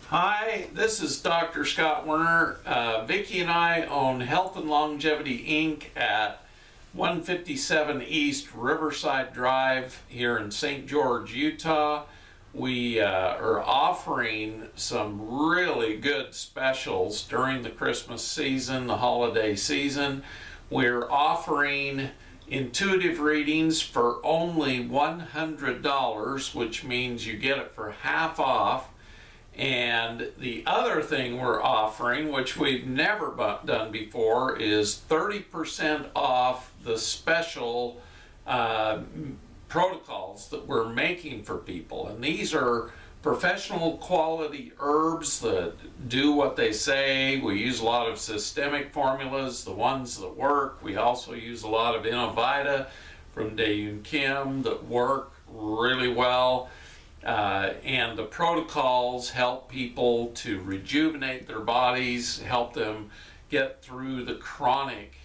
Hi, this is Dr. Scott Werner. Vicki and I own Health and Longevity Inc. at 157 East Riverside Drive here in St. George, Utah. We are offering some really good specials during the Christmas season, the holiday season. We're offering intuitive readings for only $100, which means you get it for half off. And the other thing we're offering, which we've never done before, is 30% off the special protocols that we're making for people. And these are professional quality herbs that do what they say. We use a lot of systemic formulas, the ones that work. We also use a lot of Innovita from Daeun Kim that work really well. And the protocols help people to rejuvenate their bodies, help them get through the chronic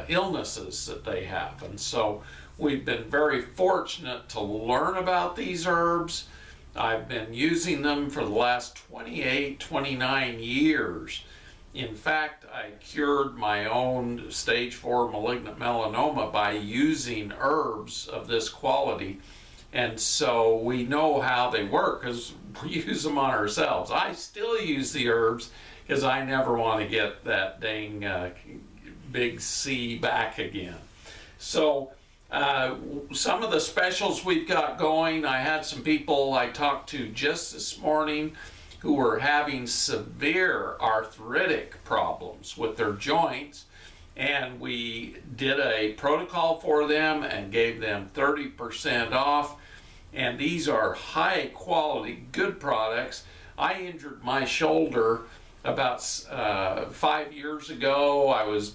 illnesses that they have. And so we've been very fortunate to learn about these herbs. I've been using them for the last 28, 29 years. In fact, I cured my own stage 4 malignant melanoma by using herbs of this quality. And so we know how they work because we use them on ourselves. I still use the herbs because I never want to get that dang big C back again. So some of the specials we've got going, I had some people I talked to just this morning who were having severe arthritic problems with their joints. And we did a protocol for them and gave them 30% off. And these are high quality, good products. I injured my shoulder about 5 years ago. I was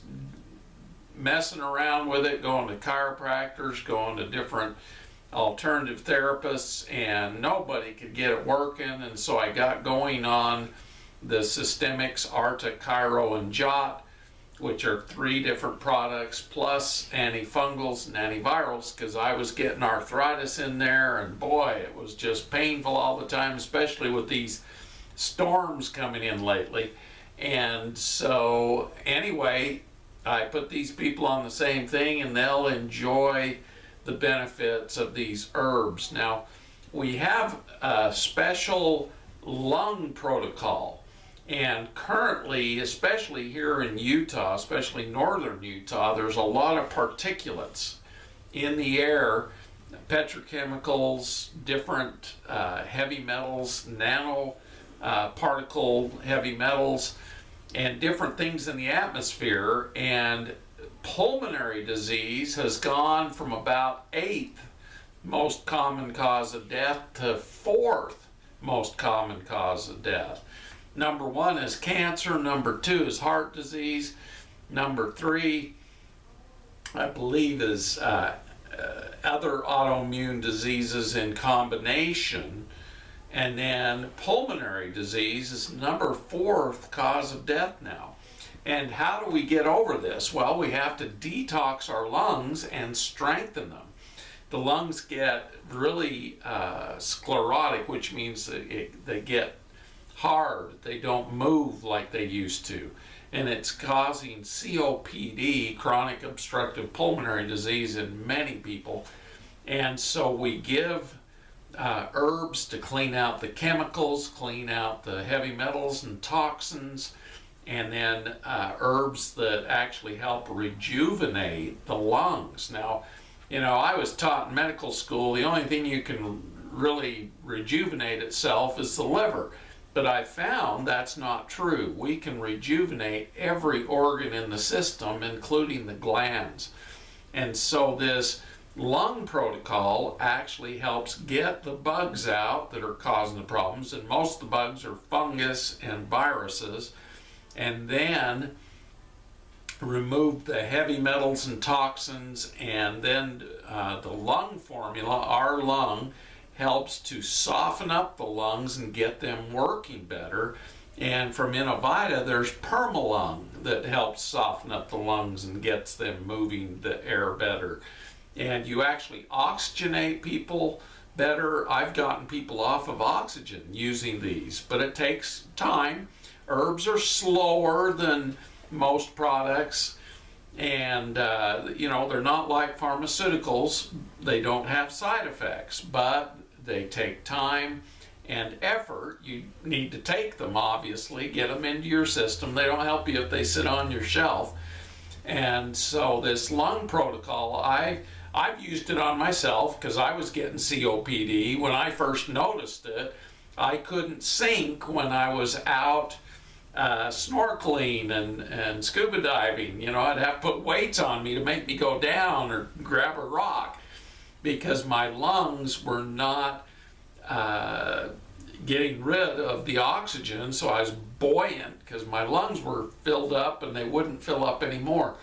messing around with it, going to chiropractors, going to different alternative therapists, and nobody could get it working. And so I got going on the Systemics, Arta, Chiro, and Jot, which are 3 different products, plus antifungals and antivirals, because I was getting arthritis in there, and boy, it was just painful all the time, especially with these storms coming in lately. And so anyway, I put these people on the same thing, and they'll enjoy the benefits of these herbs. Now, we have a special lung protocol. And currently, especially here in Utah, especially northern Utah, there's a lot of particulates in the air, petrochemicals, different heavy metals, nano particle heavy metals, and different things in the atmosphere. And pulmonary disease has gone from about 8th most common cause of death to 4th most common cause of death. Number 1 is cancer, number 2 is heart disease, number 3, I believe, is other autoimmune diseases in combination, and then pulmonary disease is number 4th cause of death now. And how do we get over this? Well, we have to detox our lungs and strengthen them. The lungs get really sclerotic, which means they get hard, they don't move like they used to, and it's causing COPD, chronic obstructive pulmonary disease, in many people. And so we give herbs to clean out the chemicals, clean out the heavy metals and toxins, and then herbs that actually help rejuvenate the lungs. Now, you know, I was taught in medical school the only thing you can really rejuvenate itself is the liver. But I found that's not true. We can rejuvenate every organ in the system, including the glands. And so this lung protocol actually helps get the bugs out that are causing the problems, and most of the bugs are fungus and viruses, and then remove the heavy metals and toxins. And then the lung formula, our lung, helps to soften up the lungs and get them working better. And from Innovita, there's Permalung that helps soften up the lungs and gets them moving the air better. And you actually oxygenate people better. I've gotten people off of oxygen using these, but it takes time. Herbs are slower than most products, and they're not like pharmaceuticals. They don't have side effects, but they take time and effort. You need to take them, obviously, get them into your system. They don't help you if they sit on your shelf. And so this lung protocol, I've used it on myself because I was getting COPD. When I first noticed it, I couldn't sink when I was out snorkeling and scuba diving. I'd have to put weights on me to make me go down or grab a rock because my lungs were not getting rid of the oxygen, so I was buoyant because my lungs were filled up and they wouldn't fill up anymore.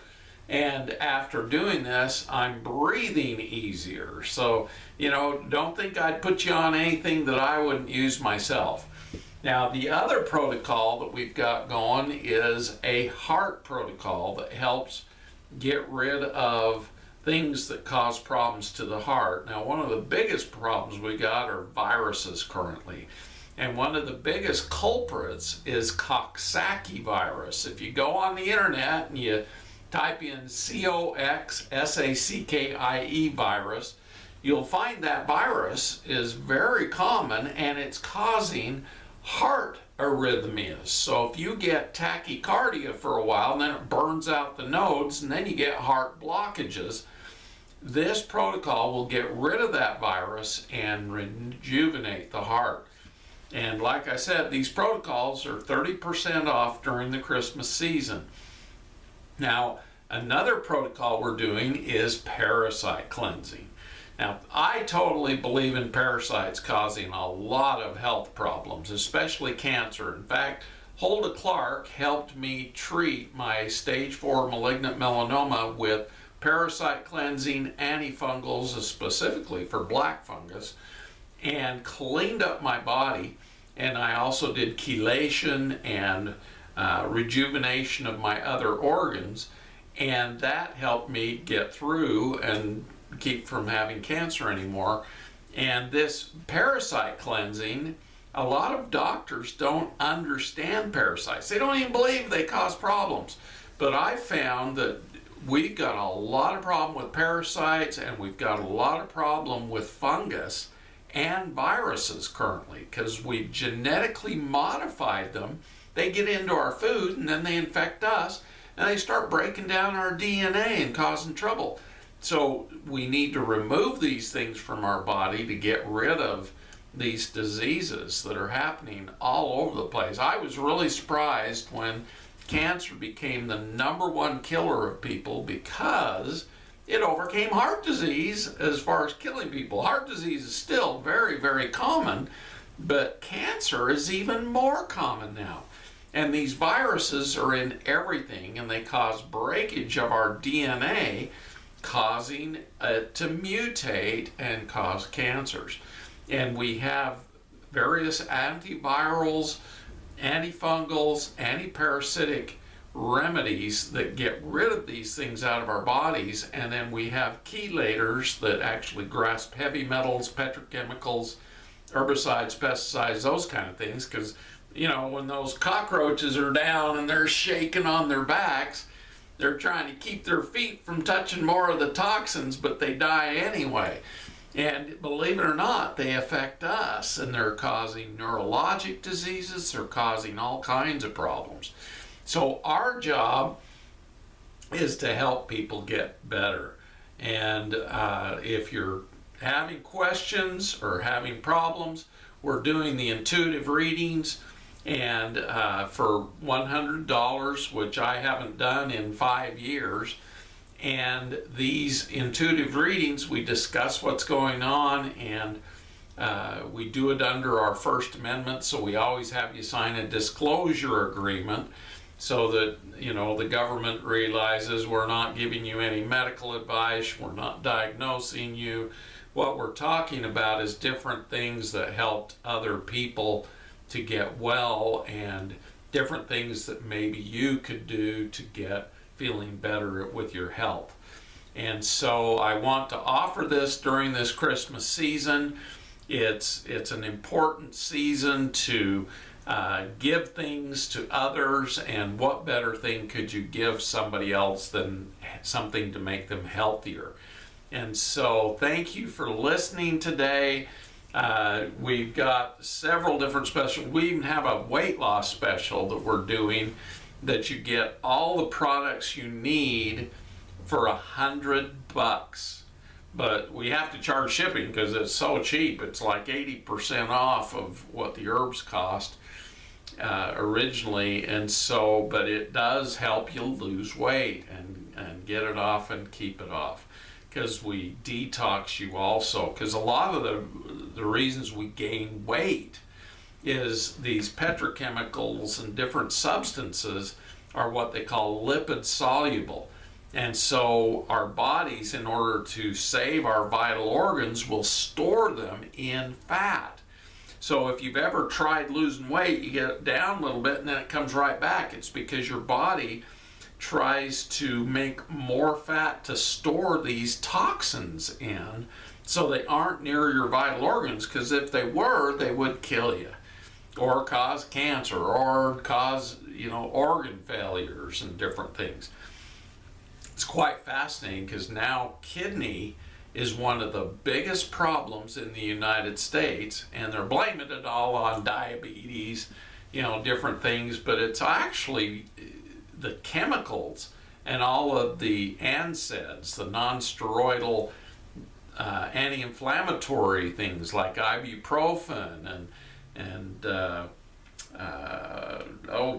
And after doing this, I'm breathing easier. So, don't think I'd put you on anything that I wouldn't use myself. Now, the other protocol that we've got going is a heart protocol that helps get rid of things that cause problems to the heart. Now, one of the biggest problems we got are viruses currently. And one of the biggest culprits is Coxsackie virus. If you go on the internet and you type in Coxsackie virus, you'll find that virus is very common and it's causing heart arrhythmias. So if you get tachycardia for a while, and then it burns out the nodes, and then you get heart blockages, this protocol will get rid of that virus and rejuvenate the heart. And like I said, these protocols are 30% off during the Christmas season. Now, another protocol we're doing is parasite cleansing. Now, I totally believe in parasites causing a lot of health problems, especially cancer. In fact, Hulda Clark helped me treat my stage 4 malignant melanoma with parasite cleansing, antifungals, specifically for black fungus, and cleaned up my body. And I also did chelation and rejuvenation of my other organs, and that helped me get through and keep from having cancer anymore. And this parasite cleansing, a lot of doctors don't understand parasites. They don't even believe they cause problems. But I found that we've got a lot of problem with parasites, and we've got a lot of problem with fungus and viruses currently because we've genetically modified them. They get into our food and then they infect us, and they start breaking down our DNA and causing trouble. So we need to remove these things from our body to get rid of these diseases that are happening all over the place. I was really surprised when cancer became the #1 killer of people because it overcame heart disease as far as killing people. Heart disease is still very, very common, but cancer is even more common now. And these viruses are in everything, and they cause breakage of our DNA, causing it to mutate and cause cancers. And we have various antivirals, antifungals, antiparasitic remedies that get rid of these things out of our bodies, and then we have chelators that actually grasp heavy metals, petrochemicals, herbicides, pesticides, those kind of things, because when those cockroaches are down and they're shaking on their backs, they're trying to keep their feet from touching more of the toxins, but they die anyway. And believe it or not, they affect us, and they're causing neurologic diseases, they're causing all kinds of problems. So our job is to help people get better. And if you're having questions or having problems, we're doing the intuitive readings, and for $100, which I haven't done in 5 years. And these intuitive readings, we discuss what's going on, and we do it under our First Amendment, so we always have you sign a disclosure agreement so that the government realizes we're not giving you any medical advice, we're not diagnosing you. What we're talking about is different things that helped other people to get well, and different things that maybe you could do to get feeling better with your health. And so I want to offer this during this Christmas season. It's an important season to give things to others, and what better thing could you give somebody else than something to make them healthier? And so thank you for listening today. We've got several different specials. We even have a weight loss special that we're doing, that you get all the products you need for $100. But we have to charge shipping because it's so cheap. It's like 80% off of what the herbs cost originally. And so, but it does help you lose weight and get it off and keep it off, because we detox you also. Because a lot of the reasons we gain weight is these petrochemicals and different substances are what they call lipid soluble. And so our bodies, in order to save our vital organs, will store them in fat. So if you've ever tried losing weight, you get it down a little bit and then it comes right back. It's because your body tries to make more fat to store these toxins in, so they aren't near your vital organs, because if they were, they would kill you or cause cancer or cause, organ failures and different things. It's quite fascinating, because now kidney is one of the biggest problems in the United States, and they're blaming it all on diabetes, different things, but it's actually the chemicals and all of the NSAIDs, the non-steroidal anti-inflammatory things like ibuprofen and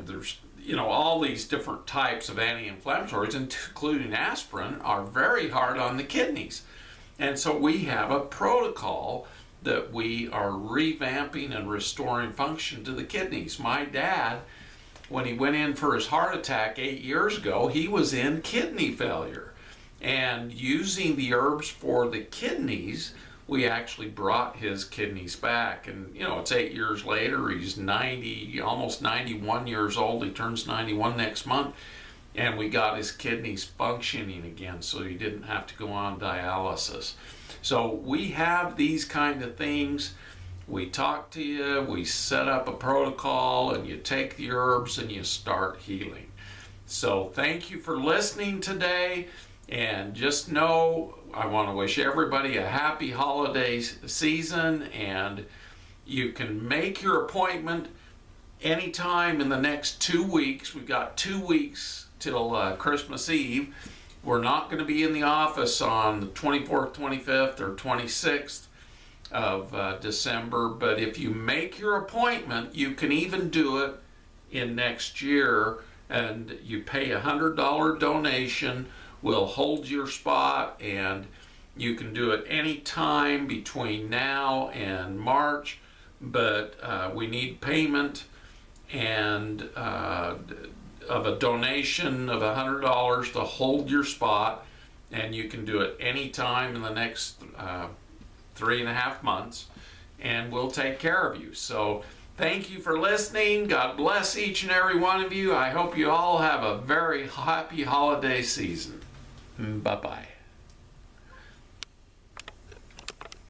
there's all these different types of anti-inflammatories, including aspirin, are very hard on the kidneys. And so we have a protocol that we are revamping and restoring function to the kidneys. My dad, when he went in for his heart attack 8 years ago, he was in kidney failure. And using the herbs for the kidneys, we actually brought his kidneys back. And it's 8 years later, he's 90, almost 91 years old. He turns 91 next month. And we got his kidneys functioning again, so he didn't have to go on dialysis. So we have these kind of things. We talk to you, we set up a protocol, and you take the herbs and you start healing. So thank you for listening today, and just know I want to wish everybody a happy holiday season, and you can make your appointment anytime in the next 2 weeks. We've got 2 weeks till Christmas Eve. We're not going to be in the office on the 24th, 25th, or 26th of December, but if you make your appointment, you can even do it in next year, and you pay a $100 donation. We'll hold your spot, and you can do it any time between now and March, but we need payment and of a donation of $100 to hold your spot, and you can do it any time in the next 3.5 months, and we'll take care of you. So thank you for listening. God bless each and every one of you. I hope you all have a very happy holiday season. Bye-bye.